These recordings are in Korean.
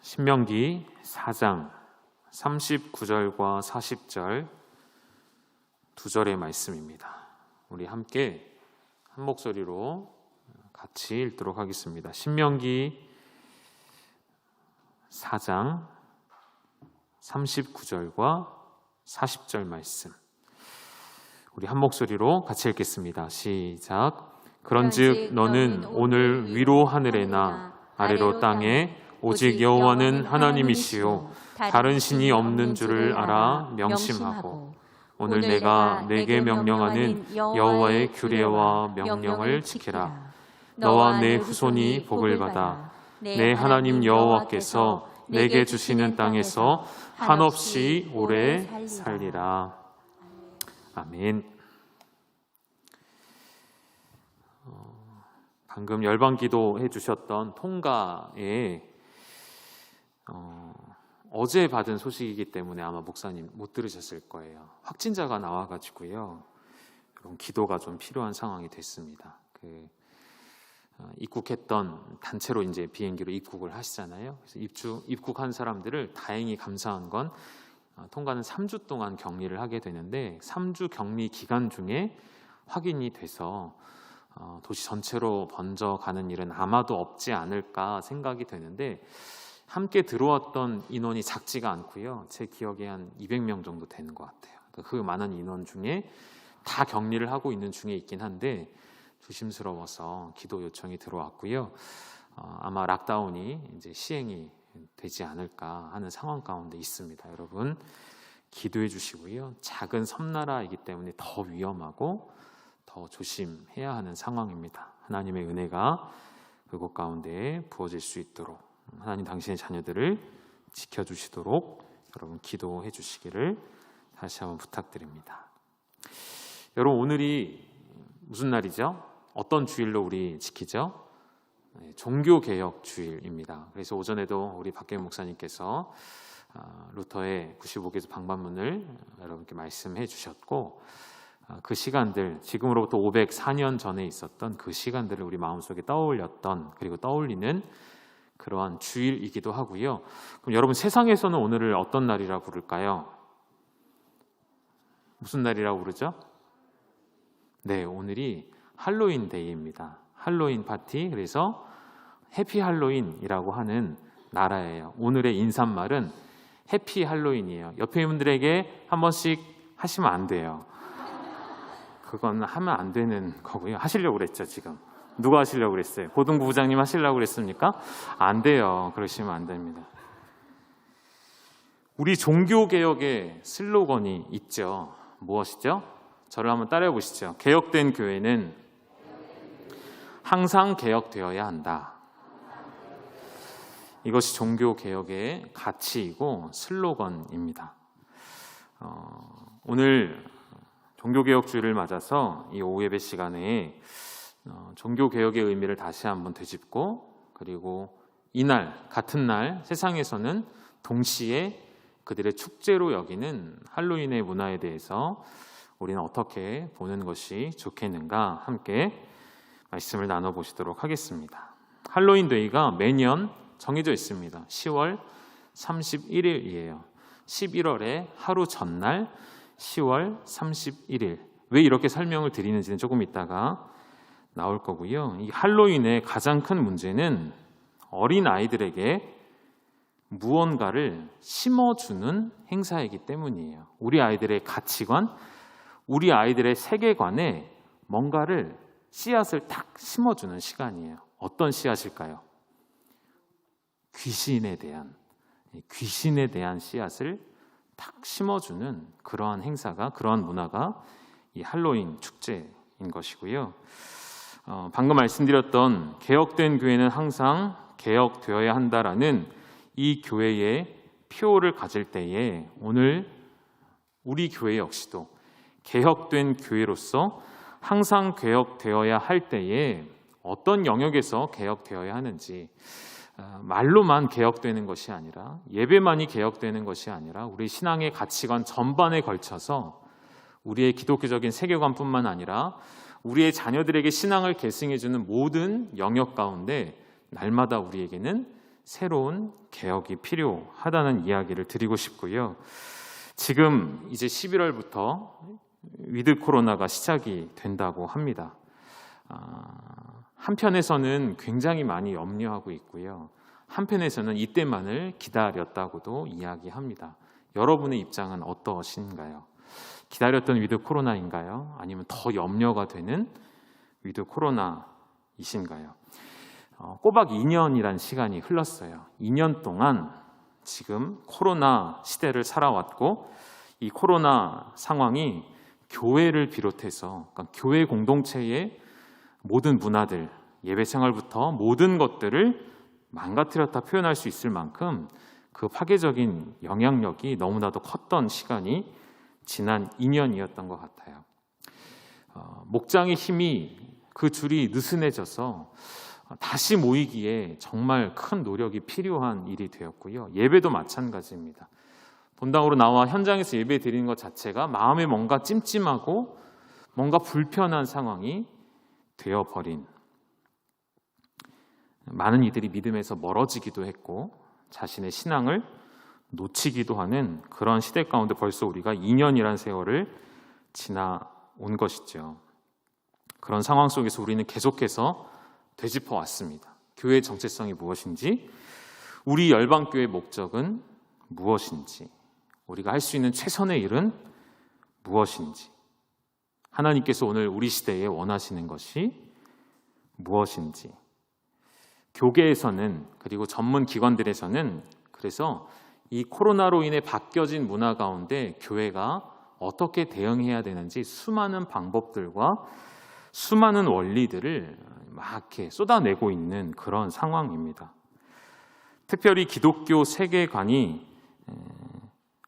신명기 4장 39절과 40절 두 절의 말씀입니다. 우리 함께 한 목소리로 같이 읽도록 하겠습니다. 신명기 4장 39절과 40절 말씀, 우리 한 목소리로 같이 읽겠습니다. 시작. 그런즉 너는 오늘 위로 하늘에나 아래로 땅에 오직 여호와는 하나님이시요 다른 신이 없는 줄을 알아 명심하고 오늘 내가 내게 명령하는 여호와의 규례와 명령을 지키라. 너와 내 후손이 복을 받아 내 하나님 여호와께서 내게 주시는 땅에서 한없이 오래 살리라. 아멘. 방금 열방기도 해주셨던 통가에 어제 받은 소식이기 때문에 아마 목사님 못 들으셨을 거예요. 확진자가 나와가지고요, 여러분 기도가 좀 필요한 상황이 됐습니다. 입국했던 단체로 이제 비행기로 입국을 하시잖아요. 그래서 입국한 사람들을 다행히 감사한 건 통가는 3주 동안 격리를 하게 되는데 3주 격리 기간 중에 확인이 돼서 도시 전체로 번져가는 일은 아마도 없지 않을까 생각이 되는데, 함께 들어왔던 인원이 작지가 않고요. 제 기억에 한 200명 정도 되는 것 같아요. 그 많은 인원 중에 다 격리를 하고 있는 중에 있긴 한데 조심스러워서 기도 요청이 들어왔고요. 아마 락다운이 이제 시행이 되지 않을까 하는 상황 가운데 있습니다. 여러분 기도해 주시고요. 작은 섬나라이기 때문에 더 위험하고 더 조심해야 하는 상황입니다. 하나님의 은혜가 그곳 가운데 부어질 수 있도록 하나님 당신의 자녀들을 지켜주시도록 여러분 기도해 주시기를 다시 한번 부탁드립니다. 여러분 오늘이 무슨 날이죠? 어떤 주일로 우리 지키죠? 종교개혁 주일입니다. 그래서 오전에도 우리 박경현 목사님께서 루터의 95개조 방반문을 여러분께 말씀해 주셨고, 그 시간들, 지금으로부터 504년 전에 있었던 그 시간들을 우리 마음속에 떠올렸던, 그리고 떠올리는 그러한 주일이기도 하고요. 그럼 여러분 세상에서는 오늘을 어떤 날이라 부를까요? 무슨 날이라고 부르죠? 네, 오늘이 할로윈 데이입니다. 할로윈 파티, 그래서 해피 할로윈이라고 하는 나라예요. 오늘의 인사말은 해피 할로윈이에요. 옆에 있는 분들에게 한 번씩 하시면 안 돼요. 그건 하면 안 되는 거고요. 하시려고 그랬죠, 지금. 누가 하시려고 그랬어요? 고등부 부장님 하시려고 그랬습니까? 안 돼요. 그러시면 안 됩니다. 우리 종교개혁의 슬로건이 있죠. 무엇이죠? 저를 한번 따라해 보시죠. 개혁된 교회는 항상 개혁되어야 한다. 이것이 종교개혁의 가치이고 슬로건입니다. 오늘 종교개혁주의를 맞아서 이 오후 예배 시간에 종교개혁의 의미를 다시 한번 되짚고, 그리고 이날 같은 날 세상에서는 동시에 그들의 축제로 여기는 할로윈의 문화에 대해서 우리는 어떻게 보는 것이 좋겠는가 함께 말씀을 나눠보시도록 하겠습니다. 할로윈 데이가 매년 정해져 있습니다. 10월 31일이에요. 11월의 하루 전날 10월 31일. 왜 이렇게 설명을 드리는지는 조금 이따가 나올 거고요. 이 할로윈의 가장 큰 문제는 어린 아이들에게 무언가를 심어주는 행사이기 때문이에요. 우리 아이들의 가치관, 우리 아이들의 세계관에 뭔가를 씨앗을 탁 심어주는 시간이에요. 어떤 씨앗일까요? 귀신에 대한 씨앗을 탁 심어주는 그러한 행사가, 그러한 문화가 이 할로윈 축제인 것이고요. 방금 말씀드렸던 개혁된 교회는 항상 개혁되어야 한다라는 이 교회의 표를 가질 때에 오늘 우리 교회 역시도 개혁된 교회로서 항상 개혁되어야 할 때에 어떤 영역에서 개혁되어야 하는지, 말로만 개혁되는 것이 아니라, 예배만이 개혁되는 것이 아니라 우리 신앙의 가치관 전반에 걸쳐서 우리의 기독교적인 세계관뿐만 아니라 우리의 자녀들에게 신앙을 계승해주는 모든 영역 가운데 날마다 우리에게는 새로운 개혁이 필요하다는 이야기를 드리고 싶고요. 지금 이제 11월부터 위드 코로나가 시작이 된다고 합니다. 한편에서는 굉장히 많이 염려하고 있고요. 한편에서는 이때만을 기다렸다고도 이야기합니다. 여러분의 입장은 어떠신가요? 기다렸던 위드 코로나인가요? 아니면 더 염려가 되는 위드 코로나이신가요? 꼬박 2년이란 시간이 흘렀어요. 2년 동안 지금 코로나 시대를 살아왔고 이 코로나 상황이 교회를 비롯해서 그러니까 교회 공동체의 모든 문화들, 예배 생활부터 모든 것들을 망가뜨렸다 표현할 수 있을 만큼 그 파괴적인 영향력이 너무나도 컸던 시간이 지난 2년이었던 것 같아요. 목장의 힘이 그 줄이 느슨해져서 다시 모이기에 정말 큰 노력이 필요한 일이 되었고요. 예배도 마찬가지입니다. 본당으로 나와 현장에서 예배 드리는 것 자체가 마음에 뭔가 찜찜하고 뭔가 불편한 상황이 되어버린, 많은 이들이 믿음에서 멀어지기도 했고 자신의 신앙을 놓치기도 하는 그런 시대 가운데 벌써 우리가 2년이란 세월을 지나온 것이죠. 그런 상황 속에서 우리는 계속해서 되짚어 왔습니다. 교회의 정체성이 무엇인지, 우리 열방교회의 목적은 무엇인지, 우리가 할 수 있는 최선의 일은 무엇인지, 하나님께서 오늘 우리 시대에 원하시는 것이 무엇인지, 교계에서는 그리고 전문 기관들에서는 그래서 이 코로나로 인해 바뀌어진 문화 가운데 교회가 어떻게 대응해야 되는지 수많은 방법들과 수많은 원리들을 막 이렇게 쏟아내고 있는 그런 상황입니다. 특별히 기독교 세계관이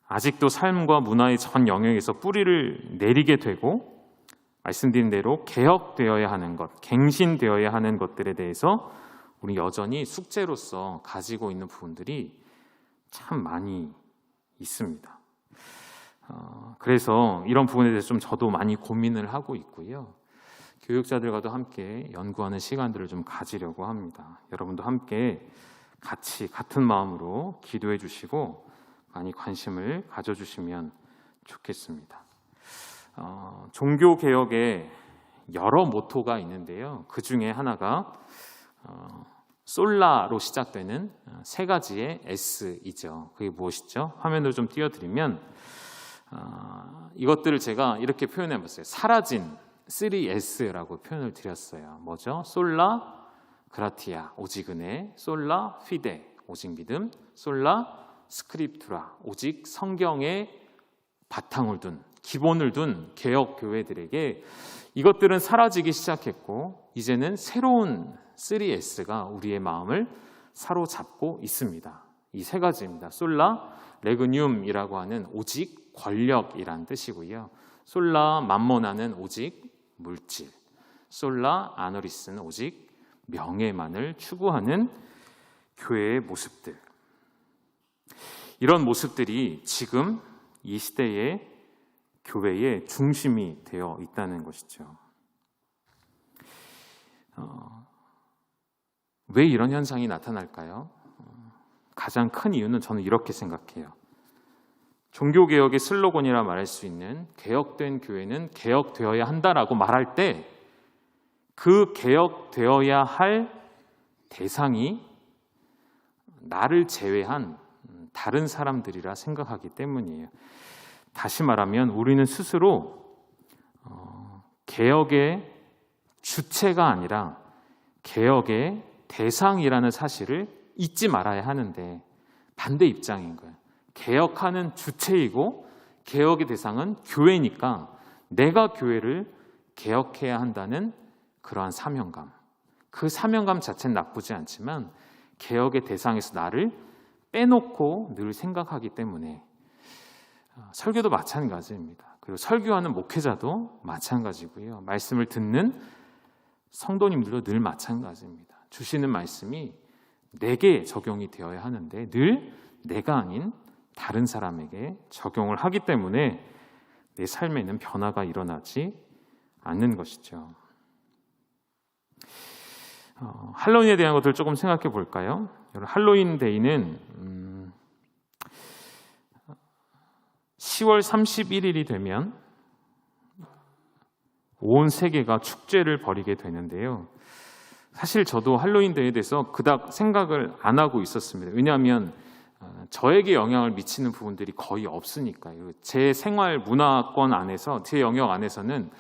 아직도 삶과 문화의 전 영역에서 뿌리를 내리게 되고 말씀드린 대로 개혁되어야 하는 것, 갱신되어야 하는 것들에 대해서 우리 여전히 숙제로서 가지고 있는 부분들이 참 많이 있습니다. 그래서 이런 부분에 대해서 좀 저도 많이 고민을 하고 있고요. 교육자들과도 함께 연구하는 시간들을 좀 가지려고 합니다. 여러분도 함께 같이 같은 마음으로 기도해 주시고 많이 관심을 가져주시면 좋겠습니다. 종교개혁에 여러 모토가 있는데요. 그 중에 하나가 솔라로 시작되는 세 가지의 S이죠. 그게 무엇이죠? 화면으로 좀 띄워드리면 이것들을 제가 이렇게 표현해봤어요. 사라진 3S라고 표현을 드렸어요. 뭐죠? 솔라 그라티아, 오직 은혜, 솔라 피데, 오직 믿음, 솔라 스크립투라, 오직 성경의 바탕을 둔, 기본을 둔 개혁 교회들에게 이것들은 사라지기 시작했고 이제는 새로운 3S가 우리의 마음을 사로잡고 있습니다. 이 세 가지입니다. 솔라 레그늄이라고 하는 오직 권력이란 뜻이고요. 솔라 맘모나는 오직 물질, 솔라 아너리스는 오직 명예만을 추구하는 교회의 모습들. 이런 모습들이 지금 이 시대의 교회의 중심이 되어 있다는 것이죠. 왜 이런 현상이 나타날까요? 가장 큰 이유는 저는 이렇게 생각해요. 종교개혁의 슬로건이라 말할 수 있는 개혁된 교회는 개혁되어야 한다라고 말할 때 그 개혁되어야 할 대상이 나를 제외한 다른 사람들이라 생각하기 때문이에요. 다시 말하면 우리는 스스로 개혁의 주체가 아니라 개혁의 대상이라는 사실을 잊지 말아야 하는데 반대 입장인 거예요. 개혁하는 주체이고 개혁의 대상은 교회니까 내가 교회를 개혁해야 한다는 그러한 사명감. 그 사명감 자체는 나쁘지 않지만 개혁의 대상에서 나를 빼놓고 늘 생각하기 때문에 설교도 마찬가지입니다. 그리고 설교하는 목회자도 마찬가지고요. 말씀을 듣는 성도님들도 늘 마찬가지입니다. 주시는 말씀이 내게 적용이 되어야 하는데 늘 내가 아닌 다른 사람에게 적용을 하기 때문에 내 삶에는 변화가 일어나지 않는 것이죠. 할로윈에 대한 것들을 조금 생각해 볼까요? 할로윈 데이는 10월 31일이 되면 온 세계가 축제를 벌이게 되는데요. 사실 저도 할로윈 데이에 대해서 그닥 생각을 안 하고 있었습니다. 왜냐하면 저에게 영향을 미치는 부분들이 거의 없으니까요. 제 생활 문화권 안에서, 제 영역 안에서는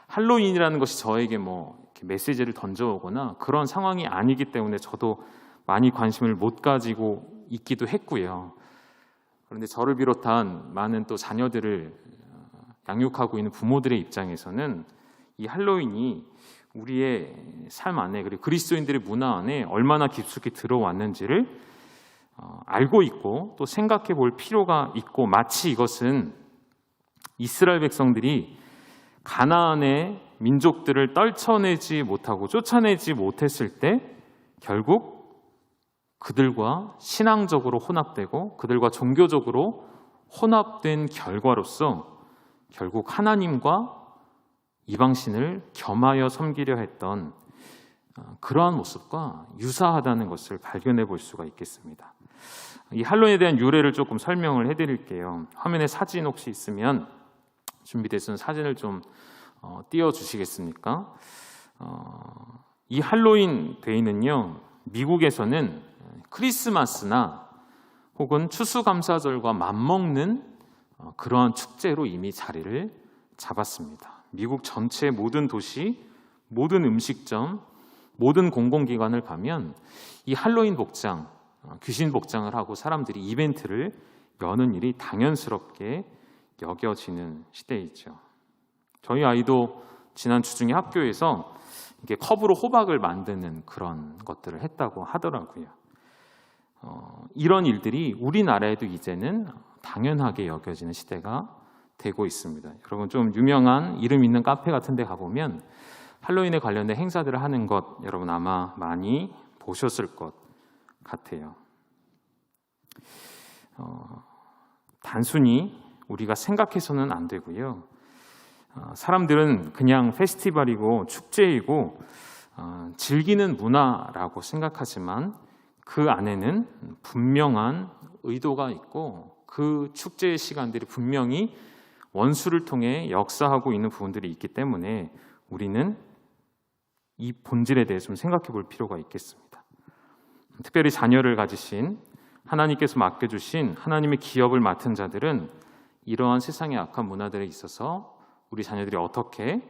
할로윈이라는 것이 저에게 뭐 이렇게 메시지를 던져오거나 그런 상황이 아니기 때문에 저도 많이 관심을 못 가지고 있기도 했고요. 그런데 저를 비롯한 많은 또 자녀들을 양육하고 있는 부모들의 입장에서는 이 할로윈이 우리의 삶 안에, 그리고 그리스도인들의 문화 안에 얼마나 깊숙이 들어왔는지를 알고 있고 또 생각해 볼 필요가 있고, 마치 이것은 이스라엘 백성들이 가나안의 민족들을 떨쳐내지 못하고 쫓아내지 못했을 때 결국 그들과 신앙적으로 혼합되고 그들과 종교적으로 혼합된 결과로서 결국 하나님과 이방신을 겸하여 섬기려 했던 그러한 모습과 유사하다는 것을 발견해 볼 수가 있겠습니다. 이 할로윈에 대한 유래를 조금 설명을 해드릴게요. 화면에 사진 혹시 있으면 준비됐으면 사진을 좀 띄워주시겠습니까? 이 할로윈 데이는요, 미국에서는 크리스마스나 혹은 추수감사절과 맞먹는 그러한 축제로 이미 자리를 잡았습니다. 미국 전체 모든 도시, 모든 음식점, 모든 공공기관을 가면 이 할로윈 복장, 귀신 복장을 하고 사람들이 이벤트를 여는 일이 당연스럽게 여겨지는 시대이죠. 저희 아이도 지난 주 중에 학교에서 이게 컵으로 호박을 만드는 그런 것들을 했다고 하더라고요. 이런 일들이 우리나라에도 이제는 당연하게 여겨지는 시대가 되고 있습니다. 여러분, 좀 유명한 이름 있는 카페 같은 데 가보면 할로윈에 관련된 행사들을 하는 것 여러분 아마 많이 보셨을 것 같아요. 단순히 우리가 생각해서는 안 되고요. 사람들은 그냥 페스티벌이고 축제이고 즐기는 문화라고 생각하지만 그 안에는 분명한 의도가 있고 그 축제의 시간들이 분명히 원수를 통해 역사하고 있는 부분들이 있기 때문에 우리는 이 본질에 대해서 좀 생각해 볼 필요가 있겠습니다. 특별히 자녀를 가지신 하나님께서 맡겨주신 하나님의 기업을 맡은 자들은 이러한 세상의 악한 문화들에 있어서 우리 자녀들이 어떻게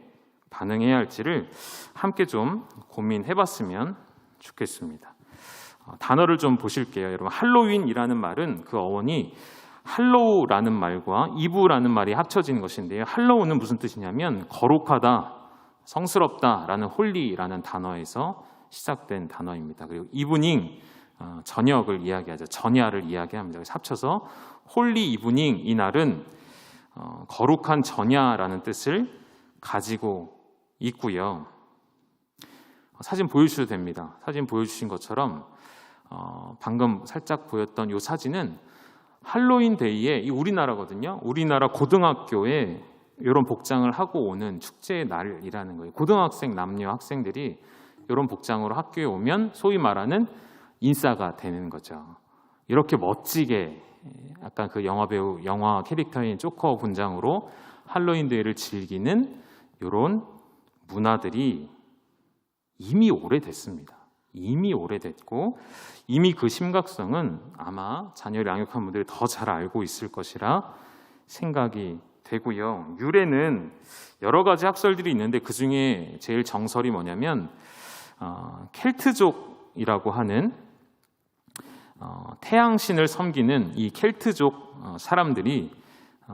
반응해야 할지를 함께 좀 고민해 봤으면 좋겠습니다. 단어를 좀 보실게요. 여러분, 할로윈이라는 말은 그 어원이 할로우라는 말과 이브라는 말이 합쳐진 것인데요. 할로우는 무슨 뜻이냐면 거룩하다, 성스럽다라는 홀리라는 단어에서 시작된 단어입니다. 그리고 이브닝, 저녁을 이야기하죠. 전야를 이야기합니다. 그래서 합쳐서 홀리 이브닝, 이 날은 거룩한 전야라는 뜻을 가지고 있고요. 사진 보여주셔도 됩니다. 사진 보여주신 것처럼 방금 살짝 보였던 이 사진은 할로윈 데이에, 이 우리나라거든요. 우리나라 고등학교에 이런 복장을 하고 오는 축제의 날이라는 거예요. 고등학생 남녀 학생들이 이런 복장으로 학교에 오면 소위 말하는 인싸가 되는 거죠. 이렇게 멋지게 약간 그 영화배우, 영화 캐릭터인 조커 분장으로 할로윈 데이를 즐기는 이런 문화들이 이미 오래됐습니다. 이미 오래됐고 이미 그 심각성은 아마 자녀를 양육한 분들이 더 잘 알고 있을 것이라 생각이 되고요. 유래는 여러 가지 학설들이 있는데 그 중에 제일 정설이 뭐냐면 켈트족이라고 하는 태양신을 섬기는 이 켈트족 사람들이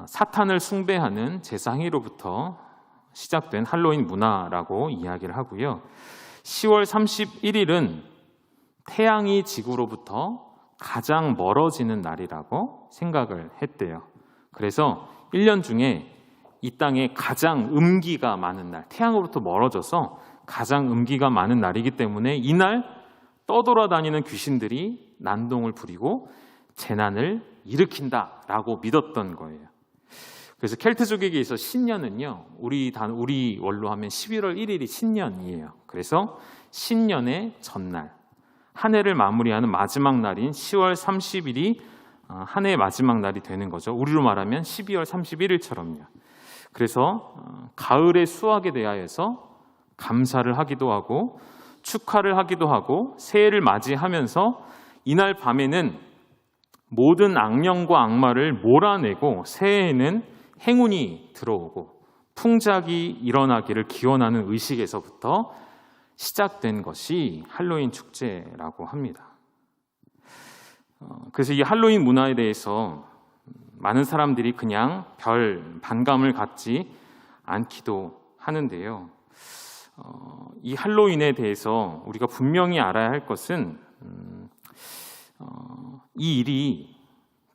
사탄을 숭배하는 제사 행위로부터 시작된 할로윈 문화라고 이야기를 하고요. 10월 31일은 태양이 지구로부터 가장 멀어지는 날이라고 생각을 했대요. 그래서 1년 중에 이 땅에 가장 음기가 많은 날, 태양으로부터 멀어져서 가장 음기가 많은 날이기 때문에 이날 떠돌아다니는 귀신들이 난동을 부리고 재난을 일으킨다라고 믿었던 거예요. 그래서 켈트족에게 있어 신년은요, 우리 월로 하면 11월 1일이 신년이에요. 그래서 신년의 전날, 한 해를 마무리하는 마지막 날인 10월 30일이 한 해의 마지막 날이 되는 거죠. 우리로 말하면 12월 31일처럼요. 그래서 가을의 수확에 대하여서 감사를 하기도 하고 축하를 하기도 하고 새해를 맞이하면서 이날 밤에는 모든 악령과 악마를 몰아내고 새해에는 행운이 들어오고 풍작이 일어나기를 기원하는 의식에서부터 시작된 것이 할로윈 축제라고 합니다. 그래서 이 할로윈 문화에 대해서 많은 사람들이 그냥 별 반감을 갖지 않기도 하는데요. 이 할로윈에 대해서 우리가 분명히 알아야 할 것은 이 일이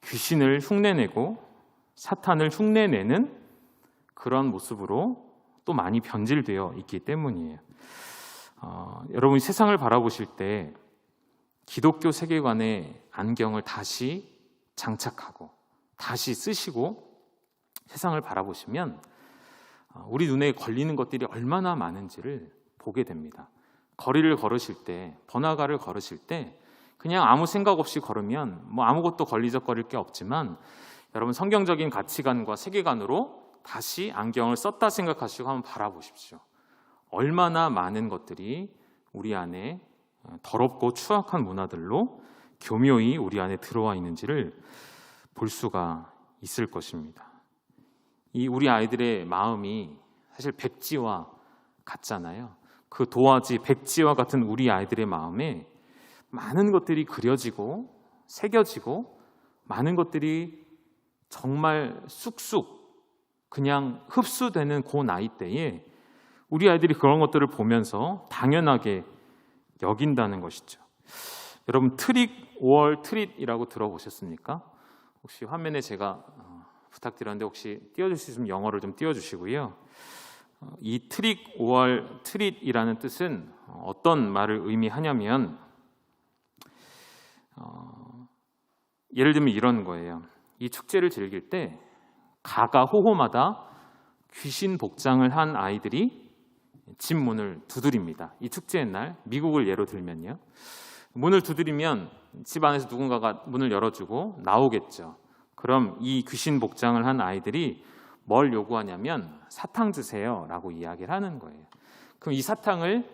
귀신을 흉내내고 사탄을 흉내내는 그런 모습으로 또 많이 변질되어 있기 때문이에요. 여러분이 세상을 바라보실 때 기독교 세계관의 안경을 다시 장착하고 다시 쓰시고 세상을 바라보시면 우리 눈에 걸리는 것들이 얼마나 많은지를 보게 됩니다. 거리를 걸으실 때, 번화가를 걸으실 때 그냥 아무 생각 없이 걸으면 뭐 아무것도 걸리적거릴 게 없지만 여러분 성경적인 가치관과 세계관으로 다시 안경을 썼다 생각하시고 한번 바라보십시오. 얼마나 많은 것들이 우리 안에 더럽고 추악한 문화들로 교묘히 우리 안에 들어와 있는지를 볼 수가 있을 것입니다. 이 우리 아이들의 마음이 사실 백지와 같잖아요. 그 도화지 백지와 같은 우리 아이들의 마음에 많은 것들이 그려지고 새겨지고 많은 것들이 정말 쑥쑥 그냥 흡수되는 그 나이 때에 우리 아이들이 그런 것들을 보면서 당연하게 여긴다는 것이죠. 여러분 트릭 5월 트릿이라고 들어보셨습니까? 혹시 화면에 제가 부탁드렸는데 혹시 띄워줄 수 있으면 영어를 좀 띄워주시고요. 이 트릭 5월 트릿이라는 뜻은 어떤 말을 의미하냐면 예를 들면 이런 거예요. 이 축제를 즐길 때 가가호호마다 귀신 복장을 한 아이들이 집 문을 두드립니다. 이 축제의 날 미국을 예로 들면요. 문을 두드리면 집 안에서 누군가가 문을 열어주고 나오겠죠. 그럼 이 귀신 복장을 한 아이들이 뭘 요구하냐면 사탕 주세요 라고 이야기를 하는 거예요. 그럼 이 사탕을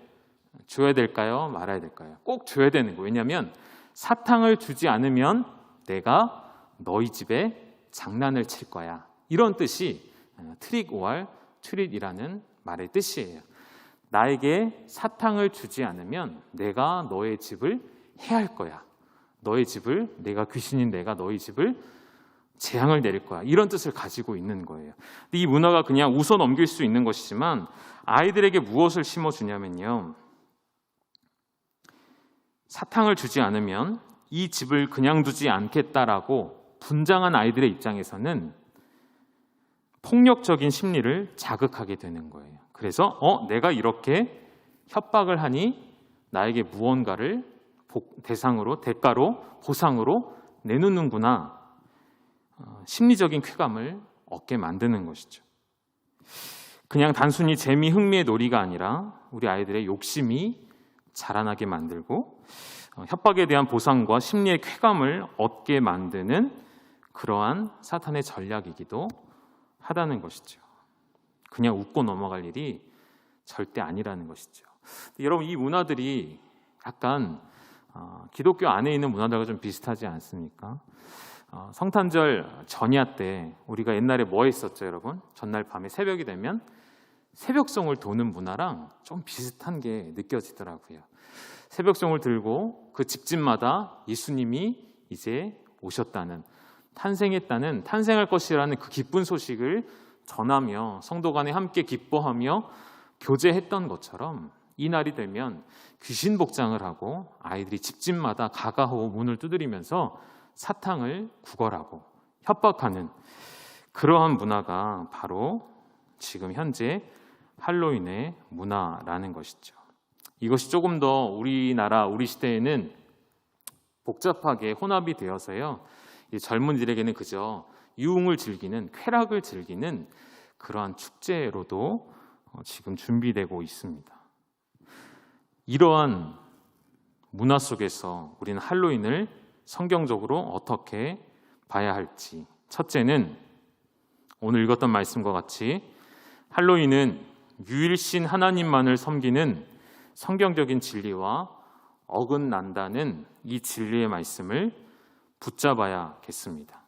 줘야 될까요? 말아야 될까요? 꼭 줘야 되는 거예요. 왜냐하면 사탕을 주지 않으면 내가 너희 집에 장난을 칠 거야. 이런 뜻이 트릭 5월 트릿이라는 말의 뜻이에요. 나에게 사탕을 주지 않으면 내가 너의 집을 해할 거야. 너의 집을, 내가 귀신인 내가 너희 집을 재앙을 내릴 거야. 이런 뜻을 가지고 있는 거예요. 근데 이 문화가 그냥 웃어 넘길 수 있는 것이지만 아이들에게 무엇을 심어주냐면요. 사탕을 주지 않으면 이 집을 그냥 두지 않겠다라고 분장한 아이들의 입장에서는 폭력적인 심리를 자극하게 되는 거예요. 그래서 내가 이렇게 협박을 하니 나에게 무언가를 대가로 보상으로 내놓는구나. 심리적인 쾌감을 얻게 만드는 것이죠. 그냥 단순히 재미, 흥미의 놀이가 아니라 우리 아이들의 욕심이 자라나게 만들고 협박에 대한 보상과 심리의 쾌감을 얻게 만드는 그러한 사탄의 전략이기도 하다는 것이죠. 그냥 웃고 넘어갈 일이 절대 아니라는 것이죠. 여러분 이 문화들이 약간 기독교 안에 있는 문화들과 좀 비슷하지 않습니까? 성탄절 전야 때 우리가 옛날에 뭐 했었죠, 여러분? 전날 밤에 새벽이 되면 새벽송을 도는 문화랑 좀 비슷한 게 느껴지더라고요. 새벽송을 들고 그 집집마다 예수님이 이제 오셨다는, 탄생했다는, 탄생할 것이라는 그 기쁜 소식을 전하며 성도 간에 함께 기뻐하며 교제했던 것처럼 이 날이 되면 귀신 복장을 하고 아이들이 집집마다 가가호 문을 두드리면서 사탕을 구걸하고 협박하는 그러한 문화가 바로 지금 현재 할로윈의 문화라는 것이죠. 이것이 조금 더 우리나라, 우리 시대에는 복잡하게 혼합이 되어서요. 젊은이들에게는 그저 유흥을 즐기는, 쾌락을 즐기는 그러한 축제로도 지금 준비되고 있습니다. 이러한 문화 속에서 우리는 할로윈을 성경적으로 어떻게 봐야 할지, 첫째는 오늘 읽었던 말씀과 같이 할로윈은 유일신 하나님만을 섬기는 성경적인 진리와 어긋난다는 이 진리의 말씀을 붙잡아야겠습니다.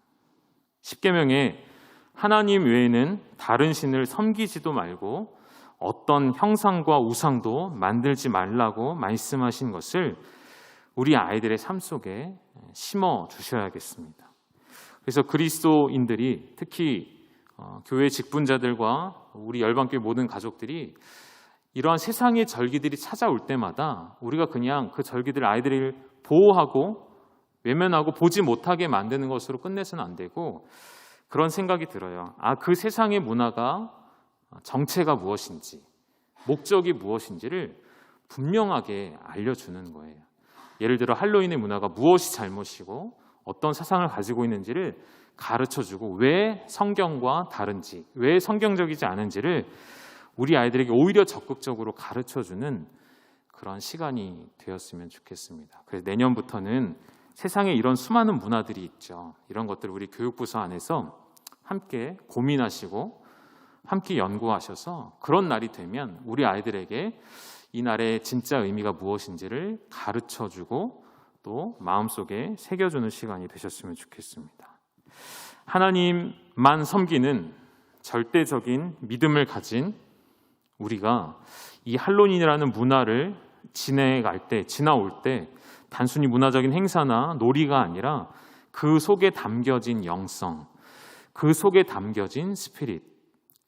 십계명에 하나님 외에는 다른 신을 섬기지도 말고 어떤 형상과 우상도 만들지 말라고 말씀하신 것을 우리 아이들의 삶 속에 심어 주셔야겠습니다. 그래서 그리스도인들이, 특히 교회 직분자들과 우리 열방교회 모든 가족들이 이러한 세상의 절기들이 찾아올 때마다 우리가 그냥 그 절기들 아이들을 보호하고 외면하고 보지 못하게 만드는 것으로 끝내서는 안 되고, 그런 생각이 들어요. 그 세상의 문화가 정체가 무엇인지, 목적이 무엇인지를 분명하게 알려주는 거예요. 예를 들어 할로윈의 문화가 무엇이 잘못이고 어떤 사상을 가지고 있는지를 가르쳐주고, 왜 성경과 다른지, 왜 성경적이지 않은지를 우리 아이들에게 오히려 적극적으로 가르쳐주는 그런 시간이 되었으면 좋겠습니다. 그래서 내년부터는 세상에 이런 수많은 문화들이 있죠. 이런 것들을 우리 교육부서 안에서 함께 고민하시고 함께 연구하셔서 그런 날이 되면 우리 아이들에게 이 날의 진짜 의미가 무엇인지를 가르쳐주고 또 마음속에 새겨주는 시간이 되셨으면 좋겠습니다. 하나님만 섬기는 절대적인 믿음을 가진 우리가 이 할로윈이라는 문화를 지나올 때 단순히 문화적인 행사나 놀이가 아니라 그 속에 담겨진 영성, 그 속에 담겨진 스피릿,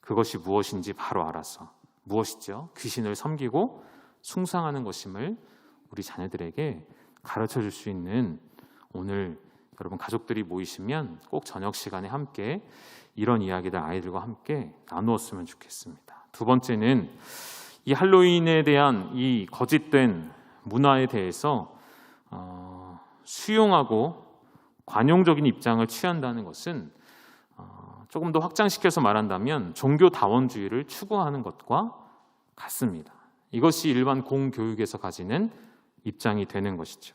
그것이 무엇인지 바로 알아서, 무엇이죠? 귀신을 섬기고 숭상하는 것임을 우리 자녀들에게 가르쳐 줄 수 있는, 오늘 여러분 가족들이 모이시면 꼭 저녁 시간에 함께 이런 이야기들 아이들과 함께 나누었으면 좋겠습니다. 두 번째는 이 할로윈에 대한 이 거짓된 문화에 대해서 수용하고 관용적인 입장을 취한다는 것은 조금 더 확장시켜서 말한다면 종교다원주의를 추구하는 것과 같습니다. 이것이 일반 공교육에서 가지는 입장이 되는 것이죠.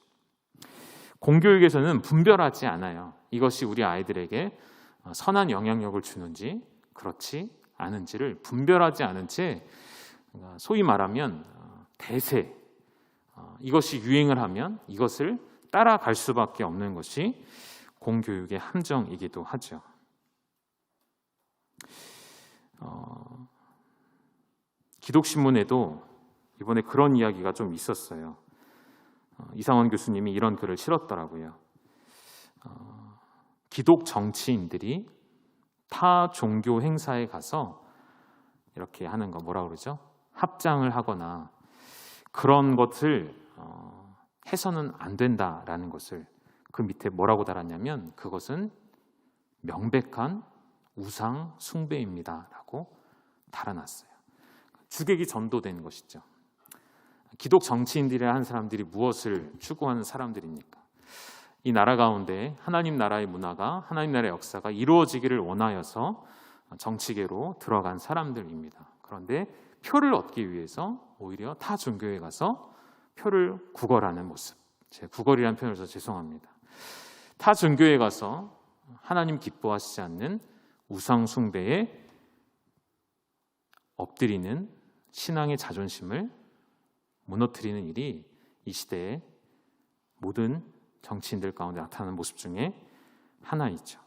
공교육에서는 분별하지 않아요. 이것이 우리 아이들에게 선한 영향력을 주는지 그렇지 않은지를 분별하지 않은 채, 소위 말하면 대세, 이것이 유행을 하면 이것을 따라갈 수밖에 없는 것이 공교육의 함정이기도 하죠. 기독신문에도 이번에 그런 이야기가 좀 있었어요. 이상원 교수님이 이런 글을 실었더라고요. 기독 정치인들이 타 종교 행사에 가서 이렇게 하는 거 뭐라 그러죠? 합장을 하거나 그런 것을 해서는 안 된다라는 것을 그 밑에 뭐라고 달았냐면 그것은 명백한 우상 숭배입니다라고 달아놨어요. 주객이 전도된 것이죠. 기독 정치인들이라 한 사람들이 무엇을 추구하는 사람들입니까? 이 나라 가운데 하나님 나라의 문화가, 하나님 나라의 역사가 이루어지기를 원하여서 정치계로 들어간 사람들입니다. 그런데 표를 얻기 위해서 오히려 타 종교에 가서 표를 구걸하는 모습. 제가 구걸이라는 표현을 써서 죄송합니다. 타 종교에 가서 하나님 기뻐하시지 않는 우상 숭배에 엎드리는 신앙의 자존심을 무너뜨리는 일이 이 시대의 모든 정치인들 가운데 나타나는 모습 중에 하나이죠.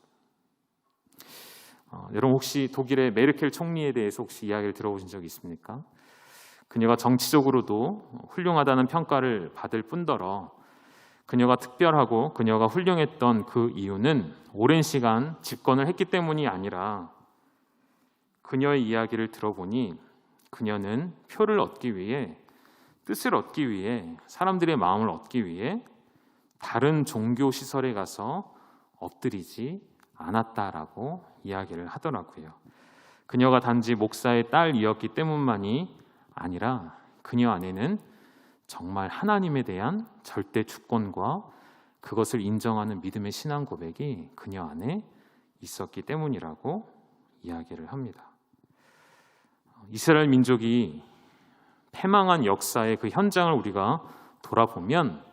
여러분 혹시 독일의 메르켈 총리에 대해서 혹시 이야기를 들어보신 적이 있습니까? 그녀가 정치적으로도 훌륭하다는 평가를 받을 뿐더러 그녀가 특별하고 그녀가 훌륭했던 그 이유는 오랜 시간 집권을 했기 때문이 아니라 그녀의 이야기를 들어보니 그녀는 표를 얻기 위해, 뜻을 얻기 위해, 사람들의 마음을 얻기 위해 다른 종교 시설에 가서 엎드리지 않았다라고 이야기를 하더라고요. 그녀가 단지 목사의 딸이었기 때문만이 아니라 그녀 안에는 정말 하나님에 대한 절대 주권과 그것을 인정하는 믿음의 신앙 고백이 그녀 안에 있었기 때문이라고 이야기를 합니다. 이스라엘 민족이 패망한 역사의 그 현장을 우리가 돌아보면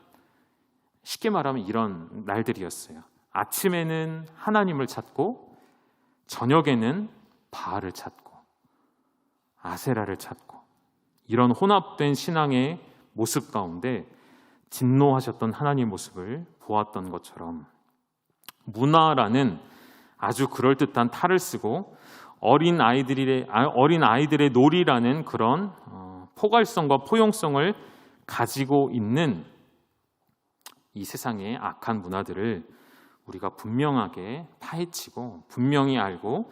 쉽게 말하면 이런 날들이었어요. 아침에는 하나님을 찾고 저녁에는 바알을 찾고 아세라를 찾고 이런 혼합된 신앙의 모습 가운데 진노하셨던 하나님의 모습을 보았던 것처럼 문화라는 아주 그럴듯한 탈을 쓰고 어린 아이들의 놀이라는 그런 포괄성과 포용성을 가지고 있는 이 세상의 악한 문화들을 우리가 분명하게 파헤치고 분명히 알고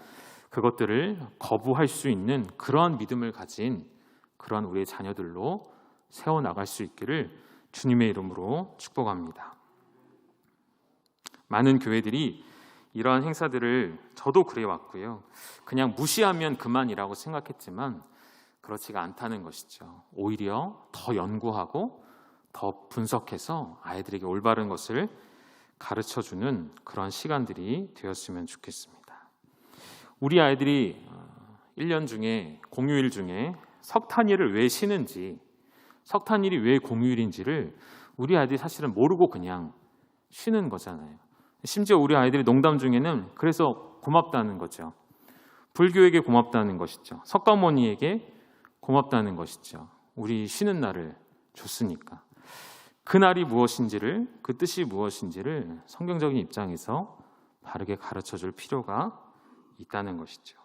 그것들을 거부할 수 있는 그러한 믿음을 가진 그러한 우리의 자녀들로 세워나갈 수 있기를 주님의 이름으로 축복합니다. 많은 교회들이 이러한 행사들을 저도 그래왔고요. 그냥 무시하면 그만이라고 생각했지만 그렇지가 않다는 것이죠. 오히려 더 연구하고 더 분석해서 아이들에게 올바른 것을 가르쳐주는 그런 시간들이 되었으면 좋겠습니다. 우리 아이들이 1년 중에 공휴일 중에 석탄일을 왜 쉬는지 석탄일이 왜 공휴일인지를 우리 아이들이 사실은 모르고 그냥 쉬는 거잖아요. 심지어 우리 아이들이 농담 중에는 그래서 고맙다는 거죠. 불교에게 고맙다는 것이죠. 석가모니에게 고맙다는 것이죠. 우리 쉬는 날을 줬으니까. 그 날이 무엇인지를, 그 뜻이 무엇인지를 성경적인 입장에서 바르게 가르쳐줄 필요가 있다는 것이죠.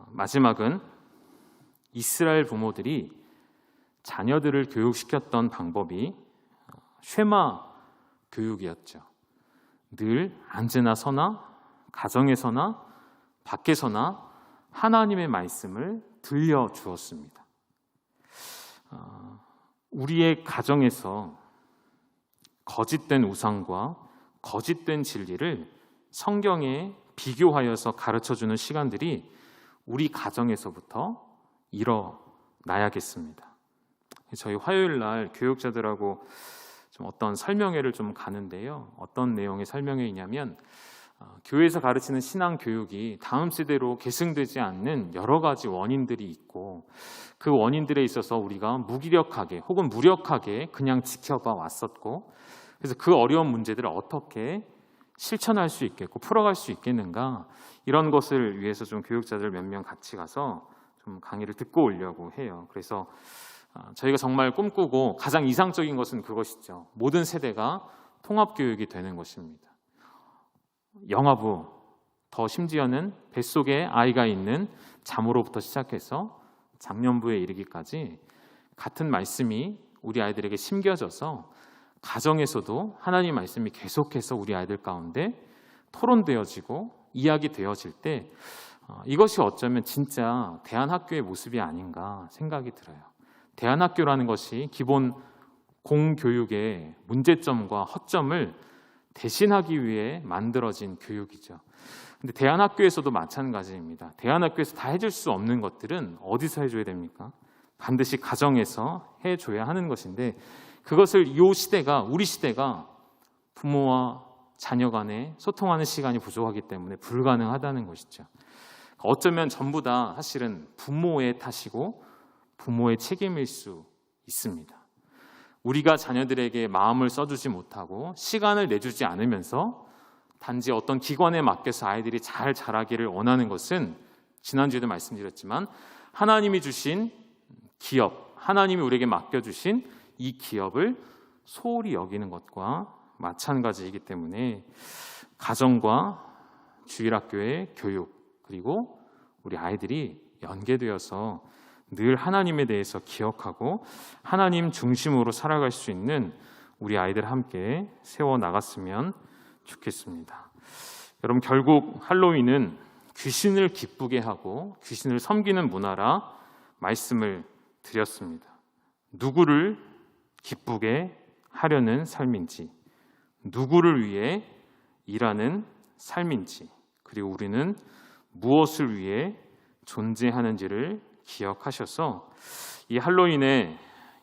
마지막은 이스라엘 부모들이 자녀들을 교육시켰던 방법이 쉐마 교육이었죠. 늘 앉으나 서나 가정에서나 밖에서나 하나님의 말씀을 들려주었습니다. 우리의 가정에서 거짓된 우상과 거짓된 진리를 성경에 비교하여서 가르쳐주는 시간들이 우리 가정에서부터 일어나야겠습니다. 저희 화요일 날 교육자들하고 좀 어떤 설명회를 좀 가는데요. 어떤 내용의 설명회이냐면 교회에서 가르치는 신앙 교육이 다음 세대로 계승되지 않는 여러 가지 원인들이 있고 그 원인들에 있어서 우리가 무기력하게 혹은 무력하게 그냥 지켜봐 왔었고 그래서 그 어려운 문제들을 어떻게 실천할 수 있겠고 풀어갈 수 있겠는가 이런 것을 위해서 좀 교육자들 몇 명 같이 가서 좀 강의를 듣고 오려고 해요. 그래서 저희가 정말 꿈꾸고 가장 이상적인 것은 그것이죠. 모든 세대가 통합교육이 되는 것입니다. 영아부, 더 심지어는 뱃속에 아이가 있는 잠으로부터 시작해서 장년부에 이르기까지 같은 말씀이 우리 아이들에게 심겨져서 가정에서도 하나님 말씀이 계속해서 우리 아이들 가운데 토론되어지고 이야기되어질 때 이것이 어쩌면 진짜 대안학교의 모습이 아닌가 생각이 들어요. 대안학교라는 것이 기본 공교육의 문제점과 허점을 대신하기 위해 만들어진 교육이죠. 근데 대안학교에서도 마찬가지입니다. 대안학교에서 다 해줄 수 없는 것들은 어디서 해줘야 됩니까? 반드시 가정에서 해줘야 하는 것인데 그것을 우리 시대가 부모와 자녀 간에 소통하는 시간이 부족하기 때문에 불가능하다는 것이죠. 어쩌면 전부 다 사실은 부모의 탓이고 부모의 책임일 수 있습니다. 우리가 자녀들에게 마음을 써주지 못하고 시간을 내주지 않으면서 단지 어떤 기관에 맡겨서 아이들이 잘 자라기를 원하는 것은 지난주에도 말씀드렸지만 하나님이 주신 기업, 하나님이 우리에게 맡겨주신 이 기업을 소홀히 여기는 것과 마찬가지이기 때문에 가정과 주일학교의 교육 그리고 우리 아이들이 연계되어서 늘 하나님에 대해서 기억하고 하나님 중심으로 살아갈 수 있는 우리 아이들 함께 세워나갔으면 좋겠습니다. 여러분 결국 할로윈은 귀신을 기쁘게 하고 귀신을 섬기는 문화라 말씀을 드렸습니다. 누구를 기쁘게 하려는 삶인지 누구를 위해 일하는 삶인지 그리고 우리는 무엇을 위해 존재하는지를 기억하셔서 이 할로윈에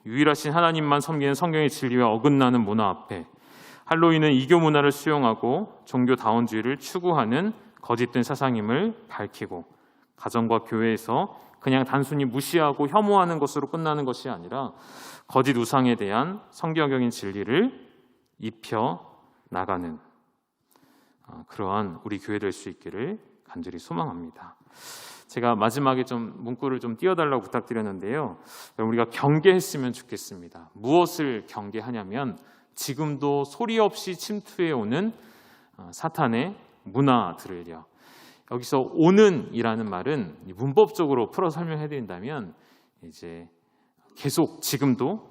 유일하신 하나님만 섬기는 성경의 진리와 어긋나는 문화 앞에 할로윈은 이교 문화를 수용하고 종교다원주의를 추구하는 거짓된 사상임을 밝히고 가정과 교회에서 그냥 단순히 무시하고 혐오하는 것으로 끝나는 것이 아니라 거짓 우상에 대한 성경적인 진리를 입혀 나가는 그러한 우리 교회 될 수 있기를 간절히 소망합니다. 제가 마지막에 좀 문구를 좀 띄워달라고 부탁드렸는데요. 우리가 경계했으면 좋겠습니다. 무엇을 경계하냐면 지금도 소리 없이 침투해 오는 사탄의 문화들을요. 여기서 오는이라는 말은 문법적으로 풀어 설명해 드린다면 이제 계속 지금도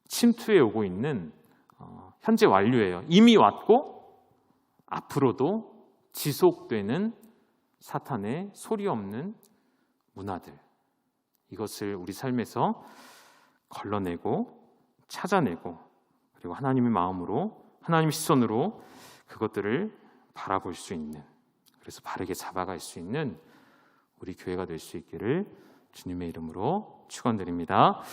침투해 오고 있는 현재 완료예요. 이미 왔고 앞으로도 지속되는 사탄의 소리 없는 문화들, 이것을 우리 삶에서 걸러내고 찾아내고 그리고 하나님의 마음으로 하나님의 시선으로 그것들을 바라볼 수 있는, 그래서 바르게 잡아갈 수 있는 우리 교회가 될 수 있기를 주님의 이름으로 축원드립니다.